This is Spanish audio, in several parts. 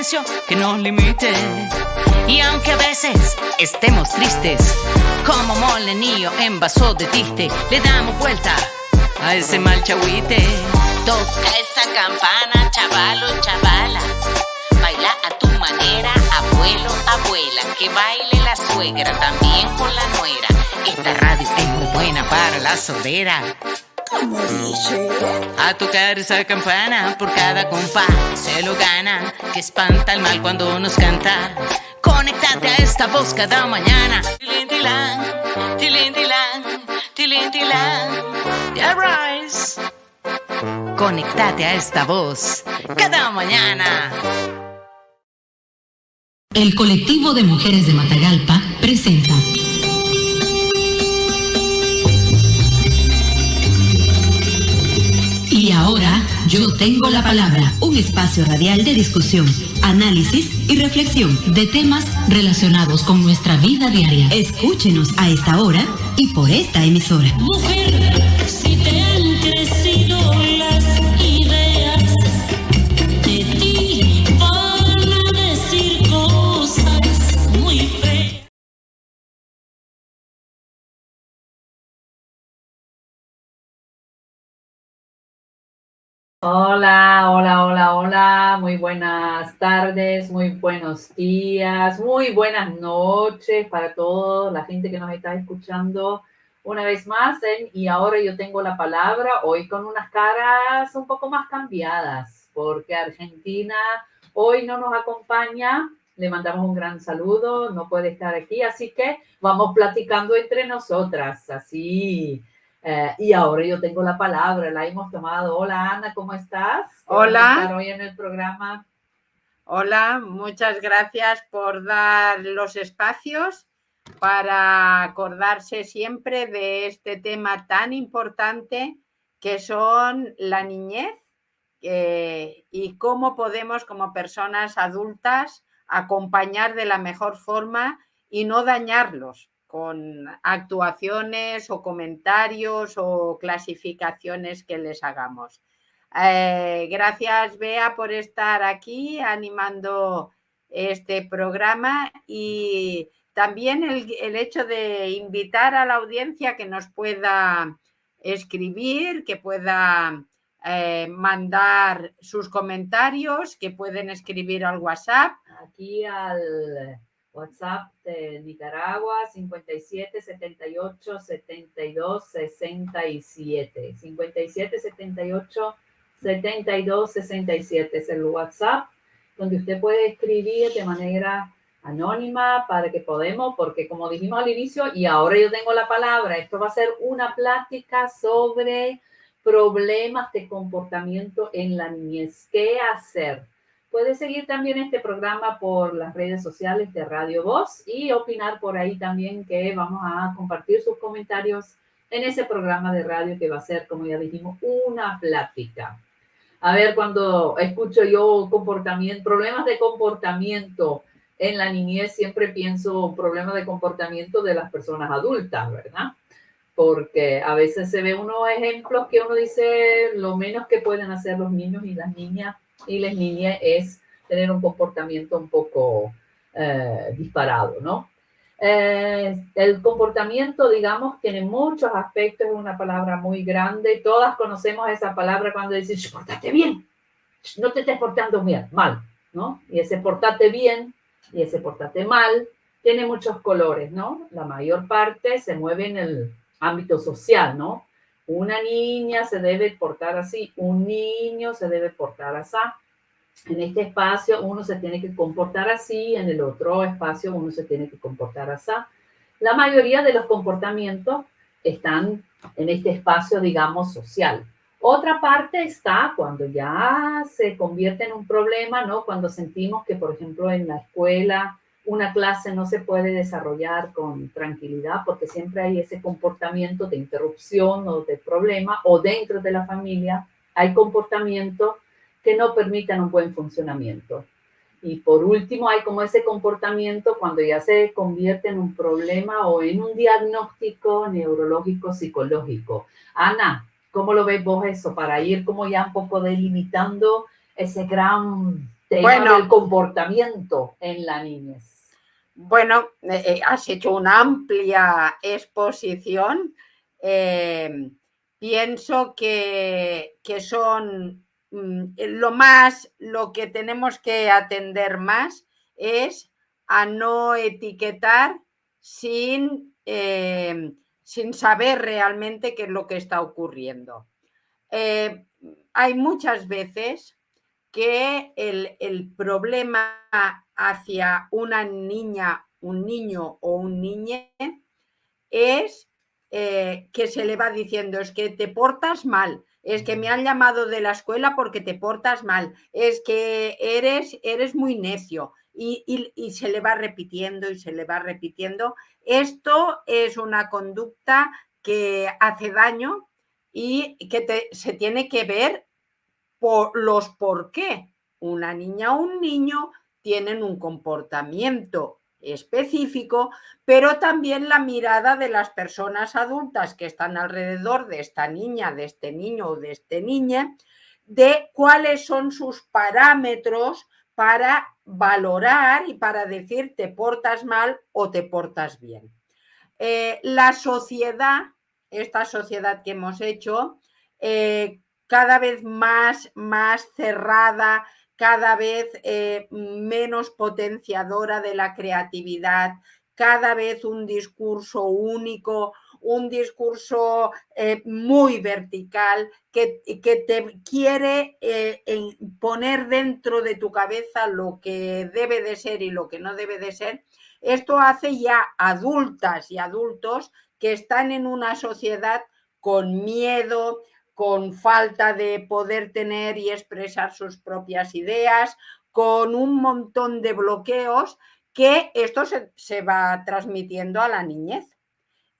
silencio que nos limite. Y aunque a veces estemos tristes, como molenillo en vaso de tiste, le damos vuelta a ese mal chagüite. Toca esa campana, chavalo, chavala. Baila a tu manera, abuelo, abuela. Que baile la suegra también con la nuera. Esta radio es muy buena para la sordera. ¿Cómo dice? A tocar esa campana, por cada compás se lo gana, que espanta el mal cuando nos canta. Conéctate a esta voz cada mañana. Tilintilán, tilintilán, tilintilán. Ya rise. Conéctate a esta voz cada mañana. El colectivo de mujeres de Matagalpa presenta Y ahora yo tengo la palabra, un espacio radial de discusión, análisis y reflexión de temas relacionados con nuestra vida diaria. Escúchenos a esta hora y por esta emisora. Mujer, si te han crecido las ideas, de ti van a decir cosas muy feas. Hola, hola, hola, hola, muy buenas tardes, muy buenos días, muy buenas noches para toda la gente que nos está escuchando una vez más Y ahora yo tengo la palabra, hoy con unas caras un poco más cambiadas, porque Argentina hoy no nos acompaña, le mandamos un gran saludo, no puede estar aquí, así que vamos platicando entre nosotras, así. Y ahora yo tengo la palabra, la hemos tomado. Hola Ana, ¿cómo estás? Hola. Estar hoy en el programa. Hola, muchas gracias por dar los espacios para acordarse siempre de este tema tan importante que son la niñez y cómo podemos como personas adultas acompañar de la mejor forma y no dañarlos con actuaciones o comentarios o clasificaciones que les hagamos. Gracias, Bea, por estar aquí animando este programa y también el hecho de invitar a la audiencia que nos pueda escribir, que pueda mandar sus comentarios, que pueden escribir al WhatsApp. Aquí al WhatsApp de Nicaragua, 57 78 72 67. 57 78 72 67 es el WhatsApp donde usted puede escribir de manera anónima para que podamos, porque como dijimos al inicio, y ahora yo tengo la palabra, esto va a ser una plática sobre problemas de comportamiento en la niñez. ¿Qué hacer? Puede seguir también este programa por las redes sociales de Radio Voz y opinar por ahí también, que vamos a compartir sus comentarios en ese programa de radio que va a ser, como ya dijimos, una plática. A ver, cuando escucho yo problemas de comportamiento en la niñez, siempre pienso problemas de comportamiento de las personas adultas, ¿verdad? Porque a veces se ve unos ejemplos que uno dice lo menos que pueden hacer los niños y las niñas es tener un comportamiento un poco disparado, ¿no? El comportamiento, digamos, tiene muchos aspectos, es una palabra muy grande. Todas conocemos esa palabra cuando dices, pórtate bien, no te estés portando bien, mal, ¿no? Y ese portate bien y ese portate mal tiene muchos colores, ¿no? La mayor parte se mueve en el ámbito social, ¿no? Una niña se debe portar así, un niño se debe portar así. En este espacio uno se tiene que comportar así, en el otro espacio uno se tiene que comportar así. La mayoría de los comportamientos están en este espacio, digamos, social. Otra parte está cuando ya se convierte en un problema, ¿no? Cuando sentimos que, por ejemplo, en la escuela una clase no se puede desarrollar con tranquilidad porque siempre hay ese comportamiento de interrupción o de problema, o dentro de la familia hay comportamientos que no permitan un buen funcionamiento. Y por último, hay como ese comportamiento cuando ya se convierte en un problema o en un diagnóstico neurológico psicológico. ¿Cómo lo ves vos eso? Para ir como ya un poco delimitando ese gran tema del comportamiento en la niñez. Bueno, has hecho una amplia exposición. Pienso que son lo que tenemos que atender más es a no etiquetar sin saber realmente qué es lo que está ocurriendo. Hay muchas veces que el problema hacia una niña, un niño o un niñe es que se le va diciendo, es que te portas mal, es que me han llamado de la escuela porque te portas mal, es que eres muy necio, y se le va repitiendo y se le va repitiendo. Esto es una conducta que hace daño y que se tiene que ver por los por qué una niña o un niño tienen un comportamiento específico, pero también la mirada de las personas adultas que están alrededor de esta niña, de este niño o de este niña, de cuáles son sus parámetros para valorar y para decir te portas mal o te portas bien. La sociedad, esta sociedad que hemos hecho, cada vez más cerrada, cada vez menos potenciadora de la creatividad, cada vez un discurso único, un discurso muy vertical que te quiere poner dentro de tu cabeza lo que debe de ser y lo que no debe de ser. Esto hace ya adultas y adultos que están en una sociedad con miedo, con falta de poder tener y expresar sus propias ideas, con un montón de bloqueos, que esto se va transmitiendo a la niñez.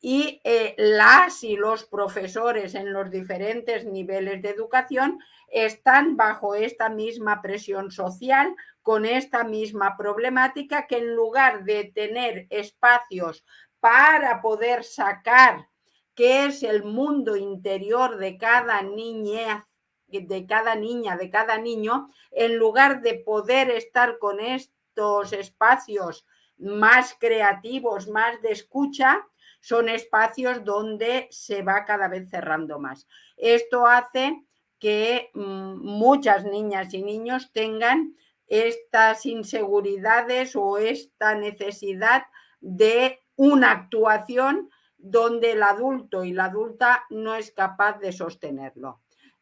Y las y los profesores en los diferentes niveles de educación están bajo esta misma presión social, con esta misma problemática, que en lugar de tener espacios para poder sacar qué es el mundo interior de cada niña, de cada niño, en lugar de poder estar con estos espacios más creativos, más de escucha, son espacios donde se va cada vez cerrando más. Esto hace que muchas niñas y niños tengan estas inseguridades o esta necesidad de una actuación donde el adulto y la adulta no es capaz de sostenerlo.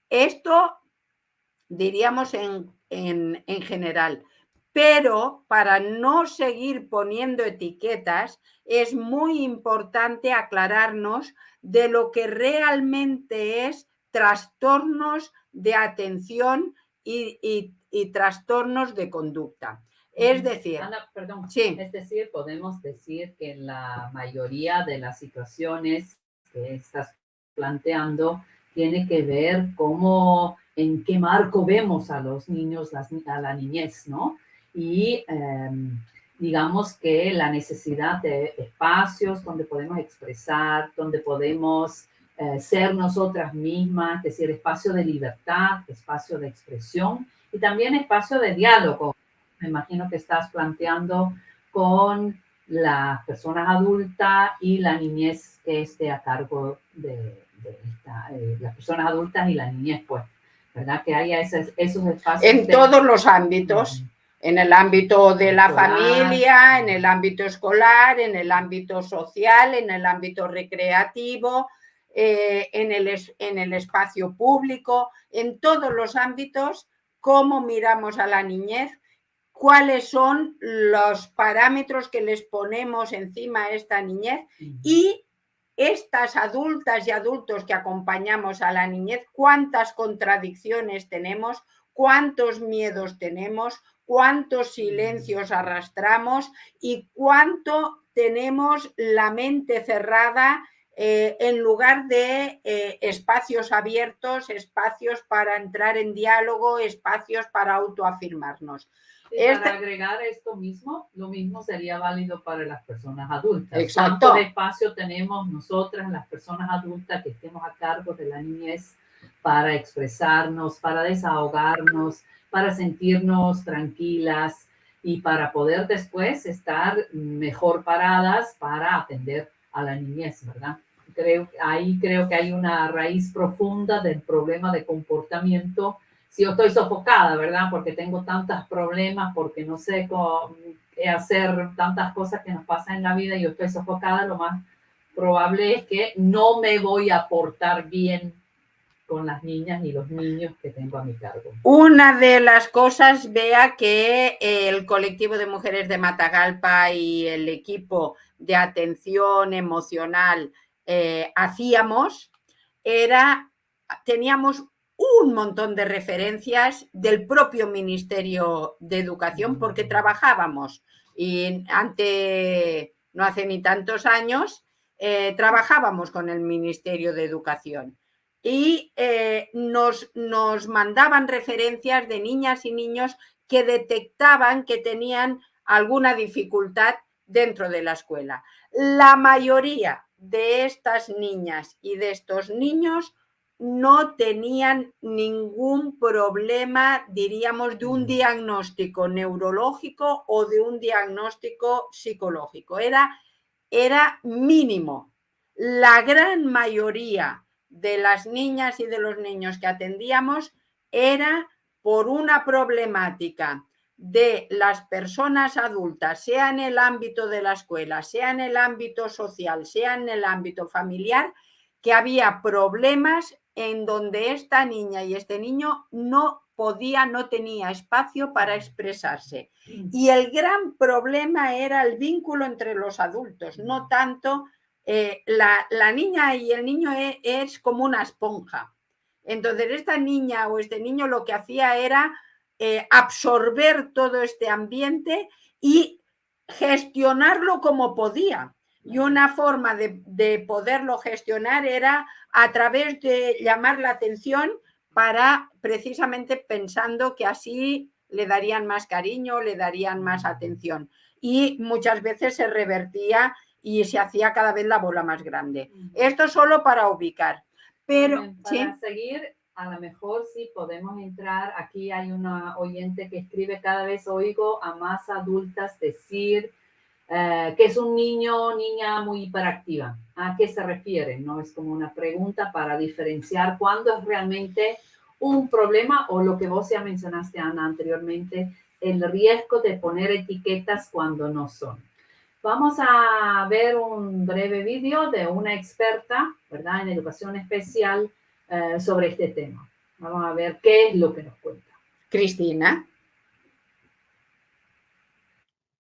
Esto diríamos en general. Pero para no seguir poniendo etiquetas, es muy importante aclararnos de lo que realmente es trastornos de atención y trastornos de conducta. Es decir, Ana, perdón. Sí. Es decir, podemos decir que la mayoría de las situaciones que estás planteando tiene que ver cómo, en qué marco vemos a los niños, a la niñez, ¿no? Y digamos que la necesidad de espacios donde podemos expresar, donde podemos ser nosotras mismas, es decir, espacio de libertad, espacio de expresión y también espacio de diálogo. Me imagino que estás planteando con las personas adultas y la niñez que esté a cargo de las personas adultas y la niñez, pues, ¿verdad? Que haya esos espacios. En todos los ámbitos. En el ámbito de la familia, en el ámbito escolar, en el ámbito social, en el ámbito recreativo, en el espacio público, en todos los ámbitos, cómo miramos a la niñez, cuáles son los parámetros que les ponemos encima a esta niñez y estas adultas y adultos que acompañamos a la niñez, cuántas contradicciones tenemos, cuántos miedos tenemos, cuántos silencios arrastramos y cuánto tenemos la mente cerrada en lugar de espacios abiertos, espacios para entrar en diálogo, espacios para autoafirmarnos. Para agregar esto mismo, lo mismo sería válido para las personas adultas. Exacto. ¿Cuánto espacio tenemos nosotras, las personas adultas que estemos a cargo de la niñez, para expresarnos, para desahogarnos, para sentirnos tranquilas y para poder después estar mejor paradas para atender a la niñez, ¿verdad? Ahí creo que hay una raíz profunda del problema de comportamiento. Si yo estoy sofocada, ¿verdad? Porque tengo tantos problemas, porque no sé cómo hacer tantas cosas que nos pasan en la vida y yo estoy sofocada, lo más probable es que no me voy a portar bien con las niñas y los niños que tengo a mi cargo. Una de las cosas, Bea, que el colectivo de mujeres de Matagalpa y el equipo de atención emocional hacíamos era, teníamos un montón de referencias del propio Ministerio de Educación porque trabajábamos y no hace ni tantos años, trabajábamos con el Ministerio de Educación y nos mandaban referencias de niñas y niños que detectaban que tenían alguna dificultad dentro de la escuela. La mayoría de estas niñas y de estos niños no tenían ningún problema, diríamos, de un diagnóstico neurológico o de un diagnóstico psicológico. Era mínimo. La gran mayoría de las niñas y de los niños que atendíamos era por una problemática de las personas adultas, sea en el ámbito de la escuela, sea en el ámbito social, sea en el ámbito familiar, que había problemas en donde esta niña y este niño no tenía espacio para expresarse. Y el gran problema era el vínculo entre los adultos, no tanto la niña y el niño es como una esponja. Entonces esta niña o este niño lo que hacía era absorber todo este ambiente y gestionarlo como podía. Y una forma de poderlo gestionar era a través de llamar la atención para precisamente pensando que así le darían más cariño, le darían más atención. Y muchas veces se revertía y se hacía cada vez la bola más grande. Esto solo para ubicar. Pero para seguir, a lo mejor sí podemos entrar. Aquí hay una oyente que escribe: cada vez oigo a más adultas decir que es un niño o niña muy hiperactiva. ¿A qué se refiere? No es como una pregunta para diferenciar cuándo es realmente un problema o lo que vos ya mencionaste, Ana, anteriormente, el riesgo de poner etiquetas cuando no son. Vamos a ver un breve vídeo de una experta, ¿verdad?, en educación especial sobre este tema. Vamos a ver qué es lo que nos cuenta. Cristina.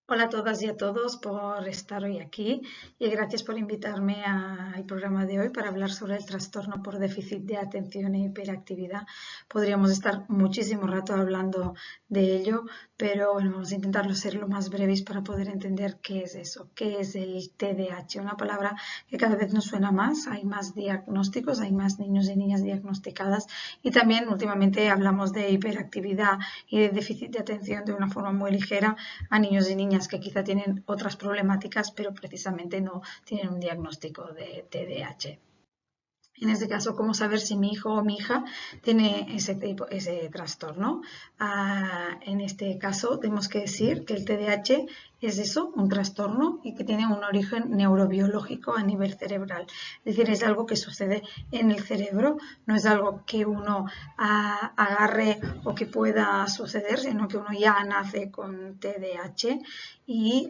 Hola a todas y a todos por estar hoy aquí y gracias por invitarme al programa de hoy para hablar sobre el trastorno por déficit de atención e hiperactividad. Podríamos estar muchísimo rato hablando de ello, pero bueno, vamos a intentarlo ser lo más breves para poder entender qué es eso, qué es el TDAH, una palabra que cada vez nos suena más, hay más diagnósticos, hay más niños y niñas diagnosticadas y también últimamente hablamos de hiperactividad y de déficit de atención de una forma muy ligera a niños y niñas que quizá tienen otras problemáticas, pero precisamente no tienen un diagnóstico de TDAH. En este caso, ¿cómo saber si mi hijo o mi hija tiene ese trastorno? En este caso, tenemos que decir que el TDAH es eso, un trastorno y que tiene un origen neurobiológico a nivel cerebral. Es decir, es algo que sucede en el cerebro, no es algo que uno agarre o que pueda suceder, sino que uno ya nace con TDAH y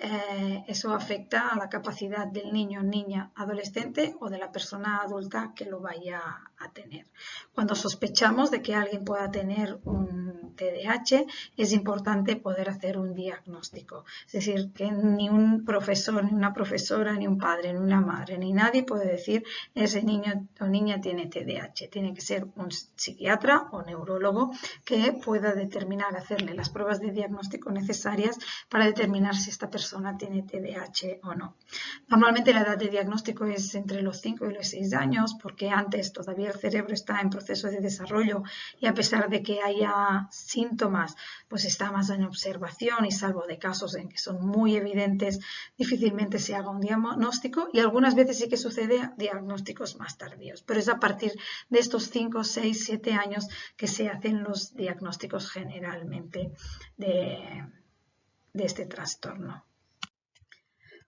eso afecta a la capacidad del niño, niña, adolescente o de la persona adulta que lo vaya a tener. Cuando sospechamos de que alguien pueda tener un TDAH, es importante poder hacer un diagnóstico. Es decir, que ni un profesor, ni una profesora, ni un padre, ni una madre, ni nadie puede decir ese niño o niña tiene TDAH. Tiene que ser un psiquiatra o neurólogo que pueda determinar, hacerle las pruebas de diagnóstico necesarias para determinar si esta persona tiene TDAH o no. Normalmente la edad de diagnóstico es entre los 5 y los 6 años porque antes todavía el cerebro está en proceso de desarrollo y a pesar de que haya síntomas, pues está más en observación y salvo de casos en que son muy evidentes, difícilmente se haga un diagnóstico y algunas veces sí que sucede diagnósticos más tardíos, pero es a partir de estos 5, 6, 7 años que se hacen los diagnósticos generalmente de este trastorno.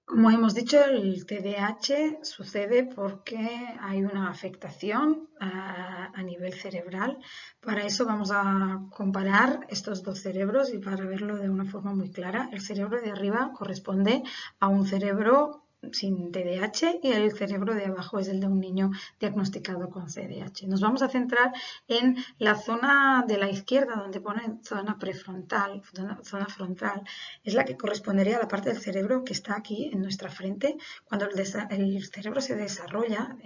Como hemos dicho, el TDAH sucede porque hay una afectación a nivel cerebral. Para eso vamos a comparar estos dos cerebros y para verlo de una forma muy clara. El cerebro de arriba corresponde a un cerebro sin TDAH y el cerebro de abajo es el de un niño diagnosticado con TDAH. Nos vamos a centrar en la zona de la izquierda donde pone zona prefrontal, zona frontal, es la que correspondería a la parte del cerebro que está aquí en nuestra frente. Cuando el cerebro se desarrolla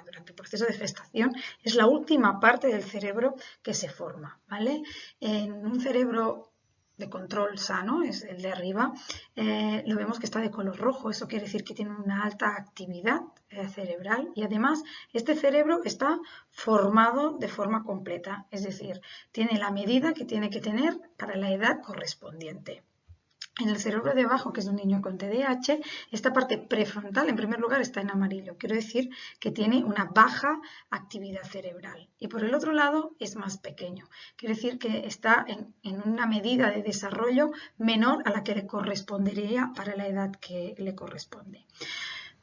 durante el proceso de gestación, es la última parte del cerebro que se forma, ¿vale? En un cerebro de control sano, es el de arriba, lo vemos que está de color rojo, eso quiere decir que tiene una alta actividad cerebral y además este cerebro está formado de forma completa, es decir, tiene la medida que tiene que tener para la edad correspondiente. En el cerebro de abajo, que es un niño con TDAH, esta parte prefrontal, en primer lugar, está en amarillo. Quiero decir que tiene una baja actividad cerebral. Y por el otro lado, es más pequeño. Quiere decir que está en una medida de desarrollo menor a la que le correspondería para la edad que le corresponde.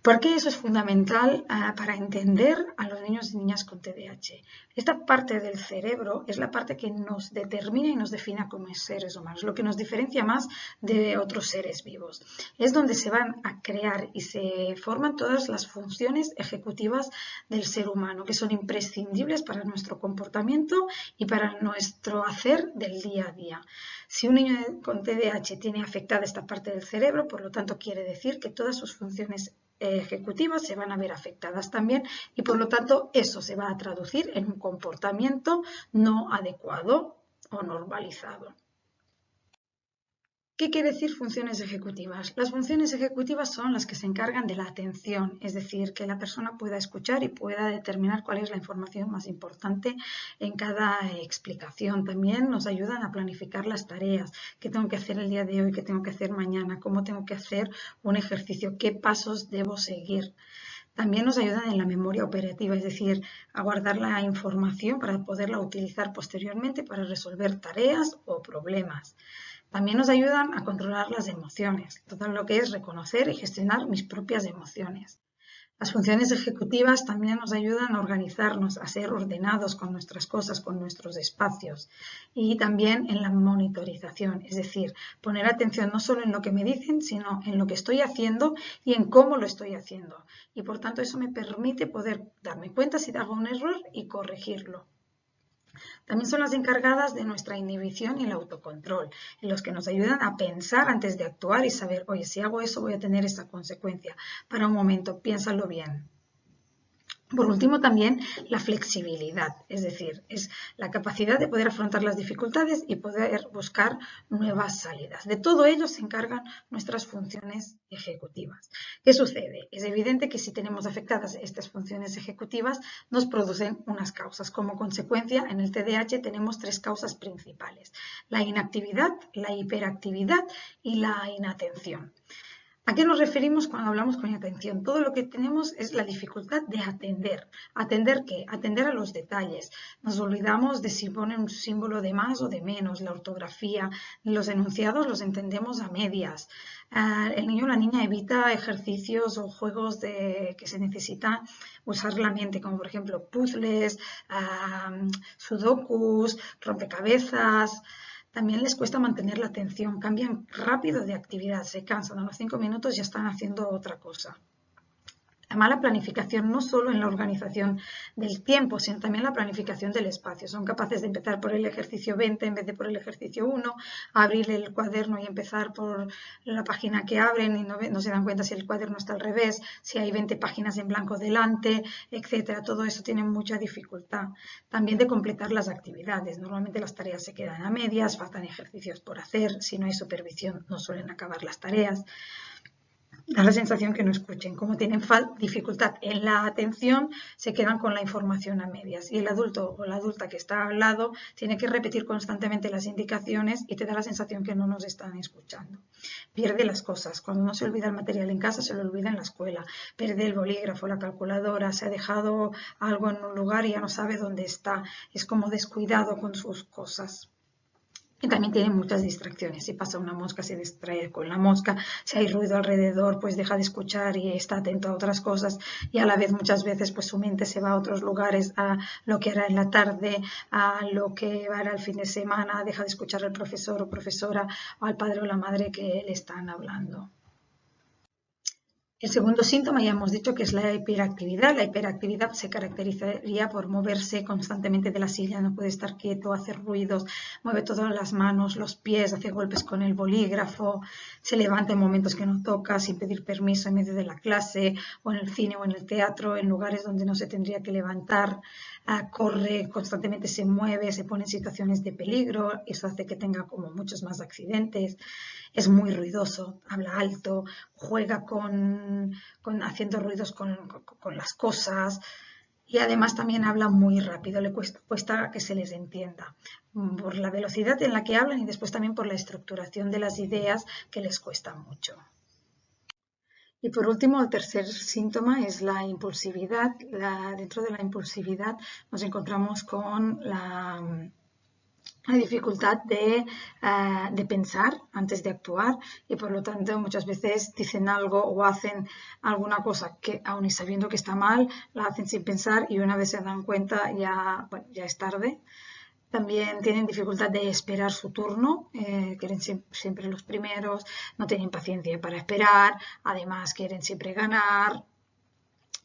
¿Por qué eso es fundamental para entender a los niños y niñas con TDAH? Esta parte del cerebro es la parte que nos determina y nos define como seres humanos, lo que nos diferencia más de otros seres vivos. Es donde se van a crear y se forman todas las funciones ejecutivas del ser humano, que son imprescindibles para nuestro comportamiento y para nuestro hacer del día a día. Si un niño con TDAH tiene afectada esta parte del cerebro, por lo tanto quiere decir que todas sus funciones ejecutivas se van a ver afectadas también y por lo tanto eso se va a traducir en un comportamiento no adecuado o normalizado. ¿Qué quiere decir funciones ejecutivas? Las funciones ejecutivas son las que se encargan de la atención, es decir, que la persona pueda escuchar y pueda determinar cuál es la información más importante en cada explicación. También nos ayudan a planificar las tareas, qué tengo que hacer el día de hoy, qué tengo que hacer mañana, cómo tengo que hacer un ejercicio, qué pasos debo seguir. También nos ayudan en la memoria operativa, es decir, a guardar la información para poderla utilizar posteriormente para resolver tareas o problemas. También nos ayudan a controlar las emociones, todo lo que es reconocer y gestionar mis propias emociones. Las funciones ejecutivas también nos ayudan a organizarnos, a ser ordenados con nuestras cosas, con nuestros espacios. Y también en la monitorización, es decir, poner atención no solo en lo que me dicen, sino en lo que estoy haciendo y en cómo lo estoy haciendo. Y por tanto eso me permite poder darme cuenta si hago un error y corregirlo. También son las encargadas de nuestra inhibición y el autocontrol, en los que nos ayudan a pensar antes de actuar y saber, oye, si hago eso voy a tener esa consecuencia. Para un momento, piénsalo bien. Por último, también la flexibilidad, es decir, es la capacidad de poder afrontar las dificultades y poder buscar nuevas salidas. De todo ello se encargan nuestras funciones ejecutivas. ¿Qué sucede? Es evidente que si tenemos afectadas estas funciones ejecutivas, nos producen unas causas. Como consecuencia, en el TDAH tenemos 3 causas principales: la inactividad, la hiperactividad y la inatención. ¿A qué nos referimos cuando hablamos con atención? Todo lo que tenemos es la dificultad de atender. ¿Atender qué? Atender a los detalles. Nos olvidamos de si pone un símbolo de más o de menos, la ortografía. Los enunciados los entendemos a medias. El niño o la niña evita ejercicios o juegos que se necesita usar la mente, como por ejemplo puzzles, sudokus, rompecabezas. También les cuesta mantener la atención, cambian rápido de actividad, se cansan, a los 5 minutos ya están haciendo otra cosa. La mala planificación no solo en la organización del tiempo, sino también la planificación del espacio. Son capaces de empezar por el ejercicio 20 en vez de por el ejercicio 1, abrir el cuaderno y empezar por la página que abren y no se dan cuenta si el cuaderno está al revés, si hay 20 páginas en blanco delante, etc. Todo eso tiene mucha dificultad. También de completar las actividades. Normalmente las tareas se quedan a medias, faltan ejercicios por hacer, si no hay supervisión no suelen acabar las tareas. da la sensación que no escuchen. Como tienen dificultad en la atención, se quedan con la información a medias. Y el adulto o la adulta que está al lado tiene que repetir constantemente las indicaciones y te da la sensación que no nos están escuchando. Pierde las cosas. Cuando uno se olvida el material en casa, se lo olvida en la escuela. Pierde el bolígrafo, la calculadora, se ha dejado algo en un lugar y ya no sabe dónde está. Es como descuidado con sus cosas. Y también tiene muchas distracciones. Si pasa una mosca, se distrae con la mosca. Si hay ruido alrededor, pues deja de escuchar y está atento a otras cosas. Y a la vez, muchas veces, pues su mente se va a otros lugares, a lo que hará en la tarde, a lo que hará el fin de semana. Deja de escuchar al profesor o profesora o al padre o la madre que le están hablando. El segundo síntoma ya hemos dicho que es la hiperactividad. La hiperactividad se caracterizaría por moverse constantemente de la silla, no puede estar quieto, hacer ruidos, mueve todas las manos, los pies, hace golpes con el bolígrafo, se levanta en momentos que no toca, sin pedir permiso en medio de la clase, o en el cine o en el teatro, en lugares donde no se tendría que levantar, corre, constantemente se mueve, se pone en situaciones de peligro, eso hace que tenga como muchos más accidentes. Es muy ruidoso, habla alto, juega haciendo ruidos con las cosas y además también habla muy rápido, le cuesta que se les entienda por la velocidad en la que hablan y después también por la estructuración de las ideas que les cuesta mucho. Y por último, el tercer síntoma es la impulsividad. Dentro de la impulsividad nos encontramos con la dificultad de pensar antes de actuar y por lo tanto muchas veces dicen algo o hacen alguna cosa que aun y sabiendo que está mal, la hacen sin pensar y una vez se dan cuenta ya es tarde. También tienen dificultad de esperar su turno, quieren siempre los primeros, no tienen paciencia para esperar, además quieren siempre ganar.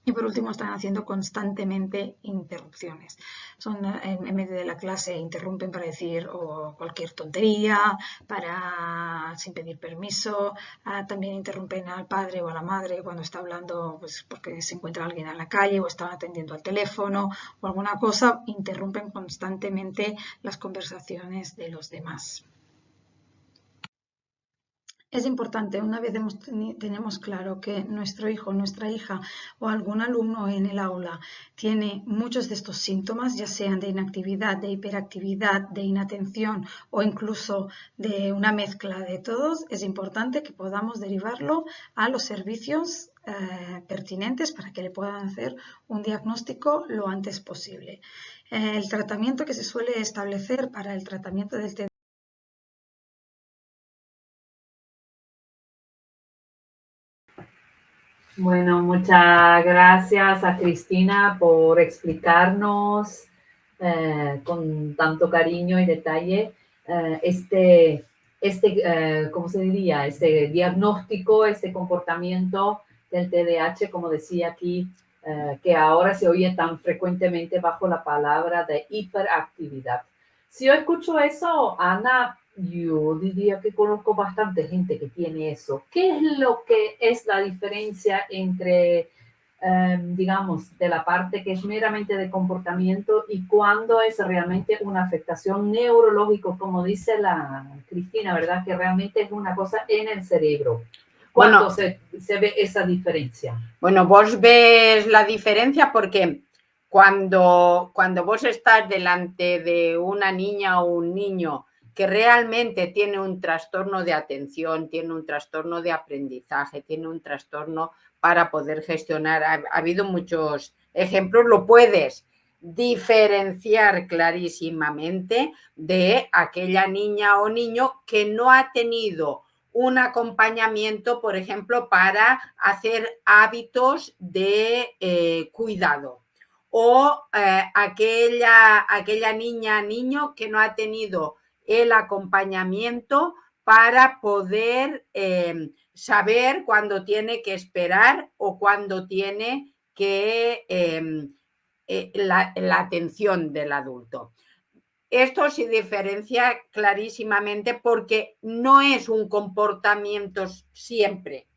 Y por último, están haciendo constantemente interrupciones. En medio de la clase interrumpen para decir cualquier tontería, sin pedir permiso. También interrumpen al padre o a la madre cuando está hablando, pues porque se encuentra alguien en la calle o está atendiendo al teléfono o alguna cosa. Interrumpen constantemente las conversaciones de los demás. Es importante, una vez tenemos claro que nuestro hijo, nuestra hija o algún alumno en el aula tiene muchos de estos síntomas, ya sean de inactividad, de hiperactividad, de inatención o incluso de una mezcla de todos, es importante que podamos derivarlo a los servicios pertinentes para que le puedan hacer un diagnóstico lo antes posible. El tratamiento que se suele establecer para el tratamiento del TDAH. Bueno, muchas gracias a Cristina por explicarnos con tanto cariño y detalle ¿cómo se diría? Este diagnóstico, este comportamiento del TDAH, como decía aquí, que ahora se oye tan frecuentemente bajo la palabra de hiperactividad. Si yo escucho eso, Ana, yo diría que conozco bastante gente que tiene eso. ¿Qué es lo que es la diferencia entre, digamos, de la parte que es meramente de comportamiento y cuando es realmente una afectación neurológica, como dice la Cristina, ¿verdad? Que realmente es una cosa en el cerebro. ¿Cuándo se ve esa diferencia? Bueno, vos ves la diferencia porque cuando vos estás delante de una niña o un niño que realmente tiene un trastorno de atención, tiene un trastorno de aprendizaje, tiene un trastorno para poder gestionar, ha habido muchos ejemplos, lo puedes diferenciar clarísimamente de aquella niña o niño que no ha tenido un acompañamiento, por ejemplo, para hacer hábitos de cuidado. O aquella niña, niño que no ha tenido el acompañamiento para poder saber cuándo tiene que esperar o cuándo tiene que la atención del adulto. Esto se diferencia clarísimamente porque no es un comportamiento siempre,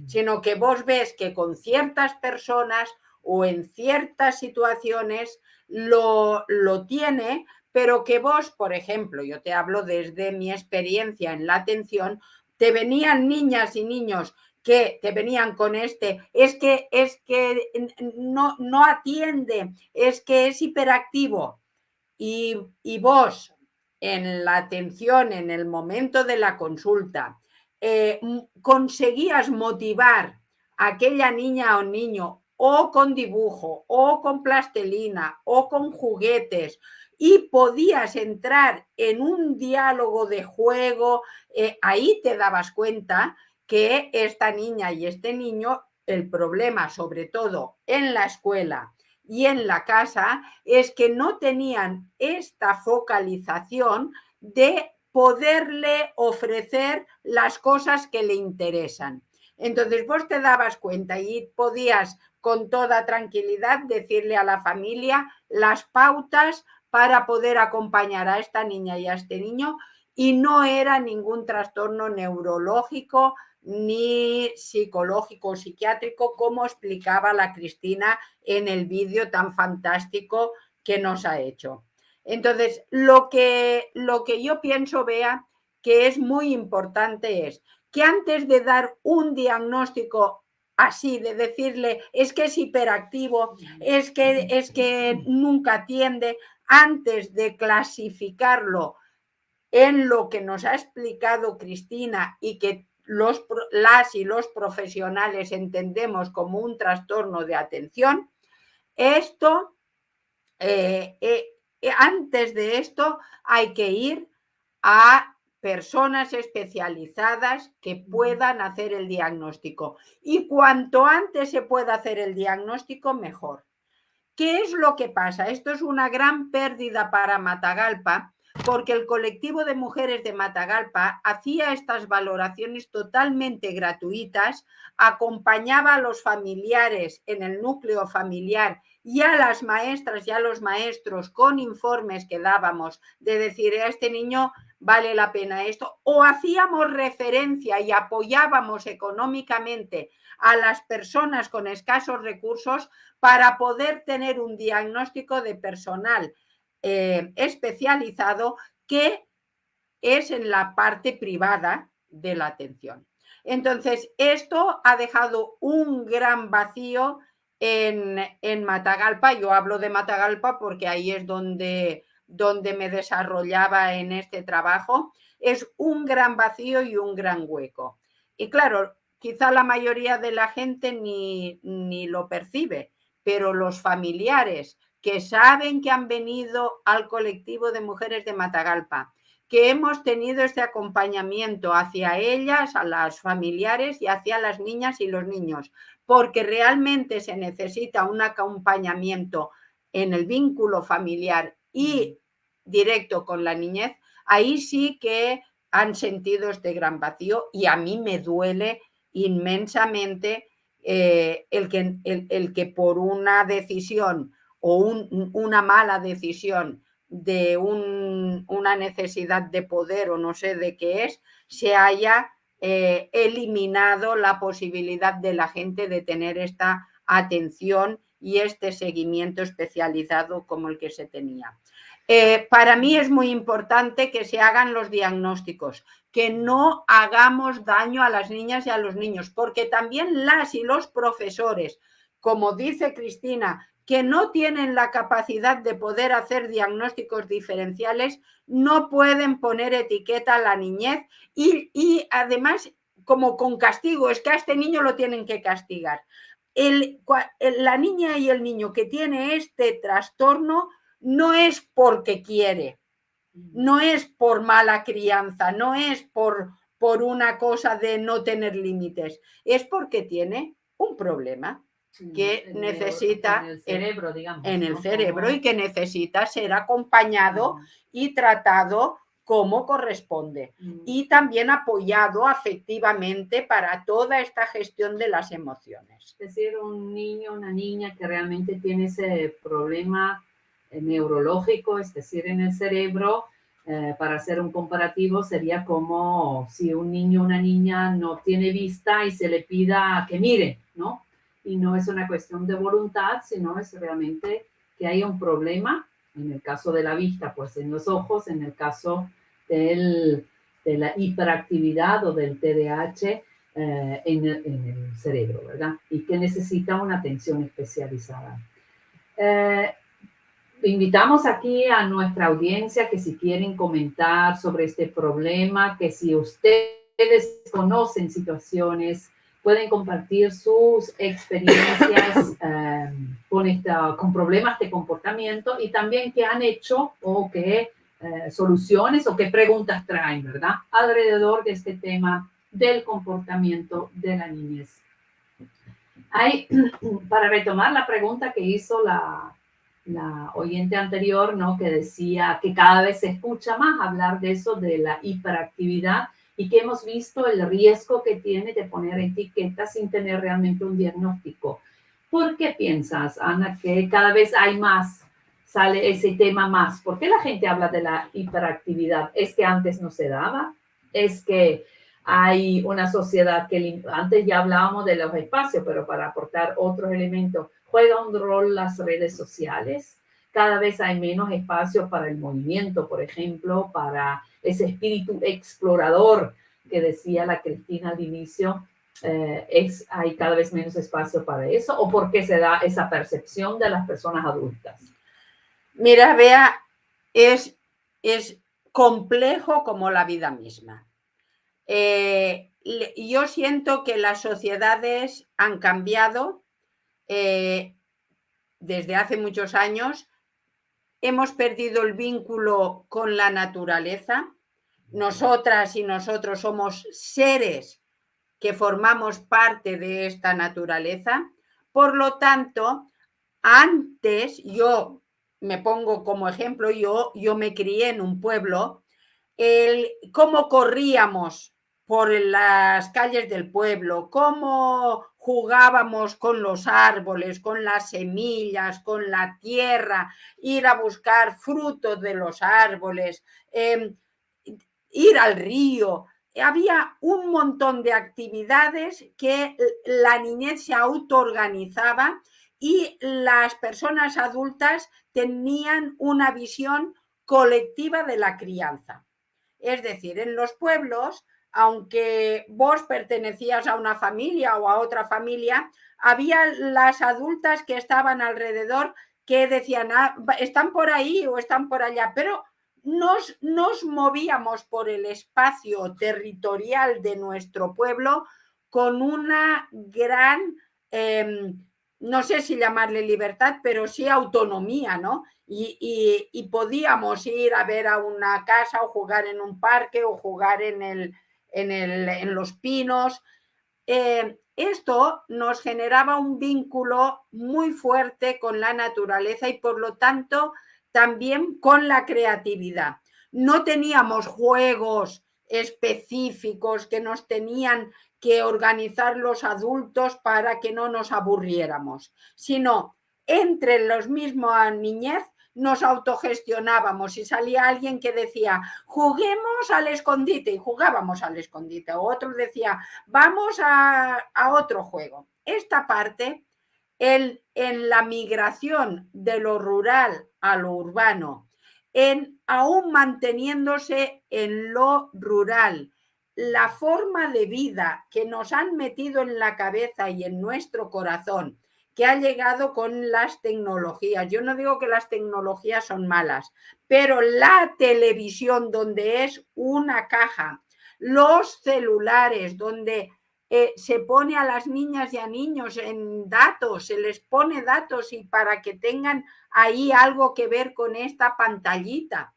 sino que vos ves que con ciertas personas o en ciertas situaciones lo tiene, pero que vos, por ejemplo, yo te hablo desde mi experiencia en la atención, te venían niñas y niños que te venían con es que no atiende, es que es hiperactivo. Y vos, en la atención, en el momento de la consulta, conseguías motivar a aquella niña o niño o con dibujo, o con plastilina, o con juguetes, y podías entrar en un diálogo de juego, ahí te dabas cuenta que esta niña y este niño, el problema, sobre todo en la escuela y en la casa, es que no tenían esta focalización de poderle ofrecer las cosas que le interesan. Entonces vos te dabas cuenta y podías con toda tranquilidad decirle a la familia las pautas para poder acompañar a esta niña y a este niño, y no era ningún trastorno neurológico ni psicológico o psiquiátrico, como explicaba la Cristina en el vídeo tan fantástico que nos ha hecho. Entonces, lo que yo pienso, Bea, que es muy importante es que antes de dar un diagnóstico así, de decirle es que es hiperactivo, es que nunca atiende, antes de clasificarlo en lo que nos ha explicado Cristina y que las y los profesionales entendemos como un trastorno de atención, esto, antes de esto hay que ir a personas especializadas que puedan hacer el diagnóstico. Y cuanto antes se pueda hacer el diagnóstico, mejor. ¿Qué es lo que pasa? Esto es una gran pérdida para Matagalpa, porque el colectivo de mujeres de Matagalpa hacía estas valoraciones totalmente gratuitas, acompañaba a los familiares en el núcleo familiar y a las maestras y a los maestros con informes que dábamos de decir a este niño vale la pena esto, o hacíamos referencia y apoyábamos económicamente a las personas con escasos recursos para poder tener un diagnóstico de personal especializado, que es en la parte privada de la atención. Entonces, esto ha dejado un gran vacío en Matagalpa. Yo hablo de Matagalpa porque ahí es donde me desarrollaba en este trabajo. Es un gran vacío y un gran hueco. Y claro, quizá la mayoría de la gente ni lo percibe, pero los familiares que saben que han venido al colectivo de mujeres de Matagalpa, que hemos tenido este acompañamiento hacia ellas, a las familiares y hacia las niñas y los niños, porque realmente se necesita un acompañamiento en el vínculo familiar y directo con la niñez, ahí sí que han sentido este gran vacío, y a mí me duele inmensamente el que por una decisión o una mala decisión de una necesidad de poder o no sé de qué es, se haya eliminado la posibilidad de la gente de tener esta atención y este seguimiento especializado como el que se tenía. Para mí es muy importante que se hagan los diagnósticos, que no hagamos daño a las niñas y a los niños, porque también las y los profesores, como dice Cristina, que no tienen la capacidad de poder hacer diagnósticos diferenciales, no pueden poner etiqueta a la niñez y además como con castigo, es que a este niño lo tienen que castigar. La niña y el niño que tiene este trastorno no es porque quiere, no es por mala crianza, no es por una cosa de no tener límites, es porque tiene un problema que necesita en el cerebro, digamos, en el cerebro, y que necesita ser acompañado y tratado como corresponde, y también apoyado afectivamente para toda esta gestión de las emociones. Es decir, un niño, una niña que realmente tiene ese problema neurológico, es decir, en el cerebro, para hacer un comparativo, sería como si un niño o una niña no tiene vista y se le pida que mire, ¿no? Y no es una cuestión de voluntad, sino es realmente que hay un problema, en el caso de la vista, pues en los ojos, en el caso de la hiperactividad o del TDAH, en el cerebro, ¿verdad? Y que necesita una atención especializada. Invitamos aquí a nuestra audiencia que si quieren comentar sobre este problema, que si ustedes conocen situaciones, pueden compartir sus experiencias con problemas de comportamiento y también qué han hecho o qué soluciones o qué preguntas traen, ¿verdad? Alrededor de este tema del comportamiento de la niñez. Para retomar la pregunta que hizo la oyente anterior, ¿no? Que decía que cada vez se escucha más hablar de eso, de la hiperactividad, y que hemos visto el riesgo que tiene de poner etiquetas sin tener realmente un diagnóstico. ¿Por qué piensas, Ana, que cada vez hay más, sale ese tema más? ¿Por qué la gente habla de la hiperactividad? ¿Es que antes no se daba? ¿Es que hay una sociedad que antes ya hablábamos de los espacios, pero para aportar otros elementos, juega un rol las redes sociales? Cada vez hay menos espacios para el movimiento, por ejemplo, para ese espíritu explorador que decía la Cristina al inicio. Hay cada vez menos espacio para eso, o por qué se da esa percepción de las personas adultas. Mira, Bea, es complejo como la vida misma. Yo siento que las sociedades han cambiado desde hace muchos años. Hemos perdido el vínculo con la naturaleza. Nosotras y nosotros somos seres que formamos parte de esta naturaleza. Por lo tanto, antes, yo me pongo como ejemplo, yo me crié en un pueblo, cómo corríamos por las calles del pueblo, cómo jugábamos con los árboles, con las semillas, con la tierra, ir a buscar frutos de los árboles, ir al río. Había un montón de actividades que la niñez se autoorganizaba y las personas adultas tenían una visión colectiva de la crianza. Es decir, en los pueblos, aunque vos pertenecías a una familia o a otra familia, había las adultas que estaban alrededor que decían, están por ahí o están por allá, pero nos movíamos por el espacio territorial de nuestro pueblo con una gran, no sé si llamarle libertad, pero sí autonomía, ¿no? Y podíamos ir a ver a una casa o jugar en un parque o jugar en los pinos. Esto nos generaba un vínculo muy fuerte con la naturaleza y por lo tanto también con la creatividad. No teníamos juegos específicos que nos tenían que organizar los adultos para que no nos aburriéramos, sino entre los mismos niñez nos autogestionábamos y salía alguien que decía, juguemos al escondite y jugábamos al escondite, o otro decía, vamos a otro juego. Esta parte, en la migración de lo rural a lo urbano, aún manteniéndose en lo rural, la forma de vida que nos han metido en la cabeza y en nuestro corazón, que ha llegado con las tecnologías. Yo no digo que las tecnologías son malas, pero la televisión, donde es una caja, los celulares, donde se pone a las niñas y a niños en datos, se les pone datos y para que tengan ahí algo que ver con esta pantallita,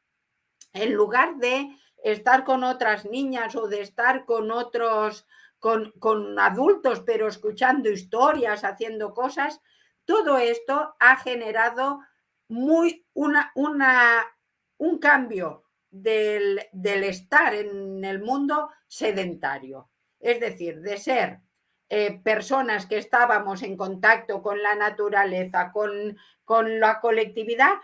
en lugar de estar con otras niñas o de estar con otros, con adultos, pero escuchando historias, haciendo cosas, todo esto ha generado un cambio del estar en el mundo sedentario. Es decir, de ser personas que estábamos en contacto con la naturaleza, con la colectividad,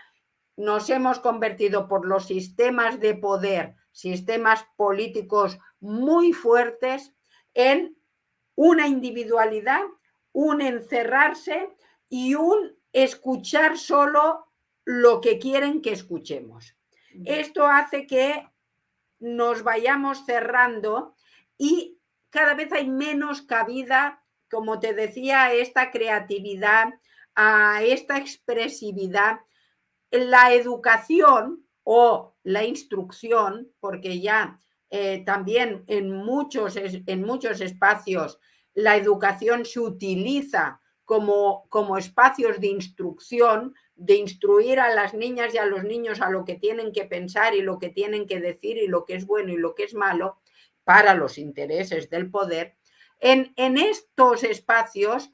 nos hemos convertido por los sistemas de poder, sistemas políticos muy fuertes, en una individualidad, un encerrarse y un escuchar solo lo que quieren que escuchemos. Esto hace que nos vayamos cerrando y cada vez hay menos cabida, como te decía, a esta creatividad, a esta expresividad. La educación o la instrucción, porque ya también en muchos espacios la educación se utiliza como espacios de instrucción, de instruir a las niñas y a los niños a lo que tienen que pensar y lo que tienen que decir y lo que es bueno y lo que es malo para los intereses del poder. En estos espacios,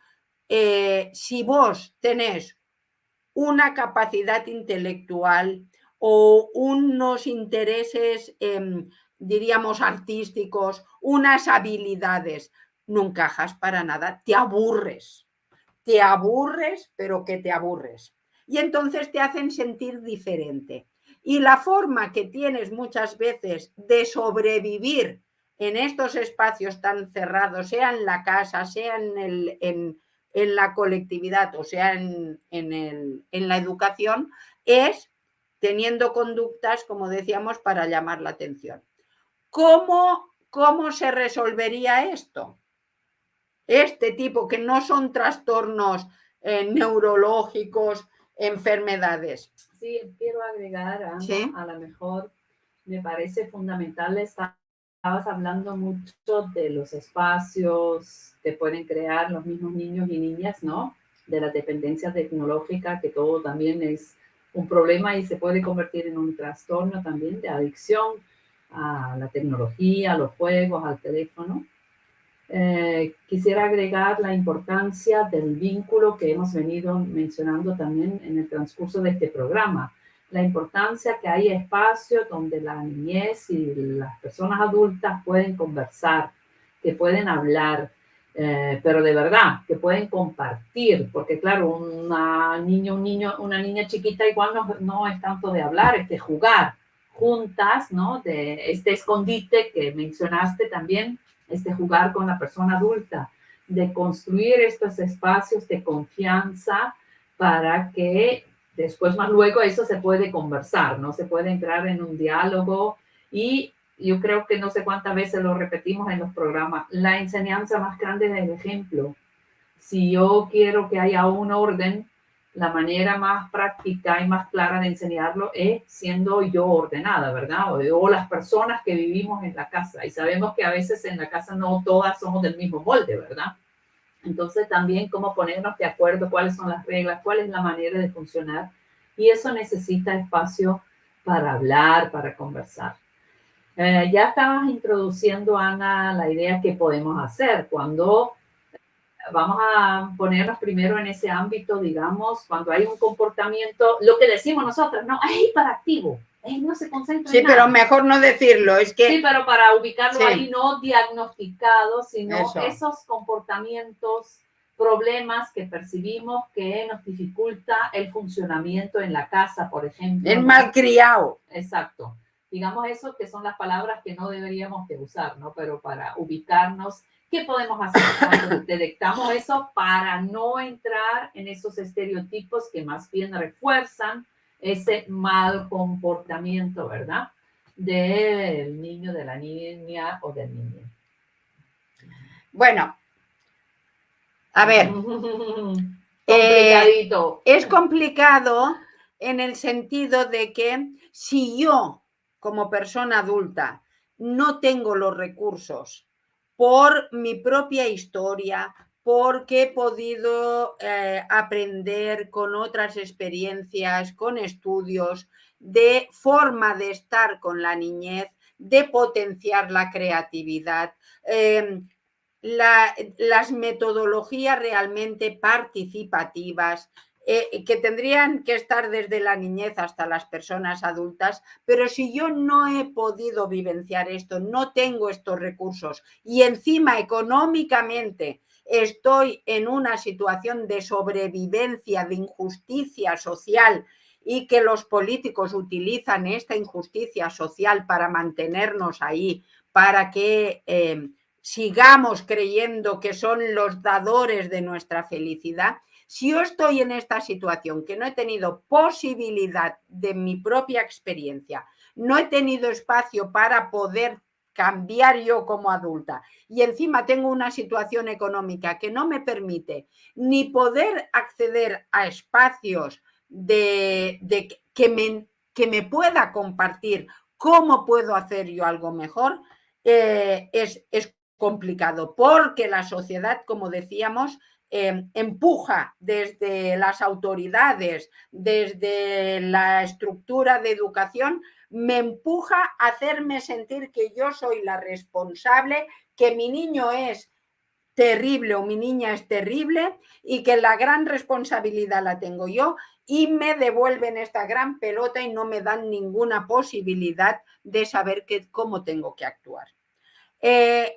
si vos tenés una capacidad intelectual o unos intereses, diríamos, artísticos, unas habilidades, no encajas para nada, te aburres, pero que te aburres. Y entonces te hacen sentir diferente. Y la forma que tienes muchas veces de sobrevivir en estos espacios tan cerrados, sea en la casa, sea en la colectividad, o sea, en la educación, es teniendo conductas, como decíamos, para llamar la atención. ¿Cómo se resolvería esto? Este tipo, que no son trastornos neurológicos, enfermedades. Sí, quiero agregar, Ana, ¿sí? A lo mejor me parece fundamental, estabas hablando mucho de los espacios que pueden crear los mismos niños y niñas, ¿no? De la dependencia tecnológica, que todo también es un problema y se puede convertir en un trastorno también de adicción a la tecnología, a los juegos, al teléfono. Quisiera agregar la importancia del vínculo que hemos venido mencionando también en el transcurso de este programa. La importancia que hay espacios donde la niñez y las personas adultas pueden conversar, que pueden hablar, pero de verdad, que pueden compartir, porque claro, una niña chiquita igual no es tanto de hablar, es de jugar juntas, ¿no? De este escondite que mencionaste también, jugar con la persona adulta, de construir estos espacios de confianza para que después, más luego, eso se puede conversar, ¿no? Se puede entrar en un diálogo y yo creo que no sé cuántas veces lo repetimos en los programas. La enseñanza más grande es el ejemplo. Si yo quiero que haya un orden, la manera más práctica y más clara de enseñarlo es siendo yo ordenada, ¿verdad? O las personas que vivimos en la casa. Y sabemos que a veces en la casa no todas somos del mismo molde, ¿verdad? Entonces también cómo ponernos de acuerdo, cuáles son las reglas, cuál es la manera de funcionar. Y eso necesita espacio para hablar, para conversar. Ya estabas introduciendo, Ana, la idea que podemos hacer cuando vamos a ponernos primero en ese ámbito, digamos, cuando hay un comportamiento, lo que decimos nosotros, no, es hiperactivo, no se concentra en nada. Sí, pero mejor no decirlo, es que... Sí, pero para ubicarlo ahí no diagnosticado, sino esos comportamientos, problemas que percibimos que nos dificulta el funcionamiento en la casa, por ejemplo. El malcriado. Exacto. Digamos eso que son las palabras que no deberíamos de usar, ¿no? Pero para ubicarnos, ¿qué podemos hacer cuando detectamos eso para no entrar en esos estereotipos que más bien refuerzan ese mal comportamiento, ¿verdad? Del niño, de la niña o del niño? Bueno, a ver. Complicadito. Es complicado en el sentido de que si yo, como persona adulta, no tengo los recursos por mi propia historia, porque he podido aprender con otras experiencias, con estudios, de forma de estar con la niñez, de potenciar la creatividad, las metodologías realmente participativas, que tendrían que estar desde la niñez hasta las personas adultas, pero si yo no he podido vivenciar esto, no tengo estos recursos y encima económicamente estoy en una situación de sobrevivencia, de injusticia social y que los políticos utilizan esta injusticia social para mantenernos ahí, para que sigamos creyendo que son los dadores de nuestra felicidad. Si yo estoy en esta situación, que no he tenido posibilidad de mi propia experiencia, no he tenido espacio para poder cambiar yo como adulta y encima tengo una situación económica que no me permite ni poder acceder a espacios que me pueda compartir cómo puedo hacer yo algo mejor, es complicado, porque la sociedad, como decíamos, empuja desde las autoridades, desde la estructura de educación, me empuja a hacerme sentir que yo soy la responsable, que mi niño es terrible o mi niña es terrible y que la gran responsabilidad la tengo yo, y me devuelven esta gran pelota y no me dan ninguna posibilidad de saber cómo tengo que actuar.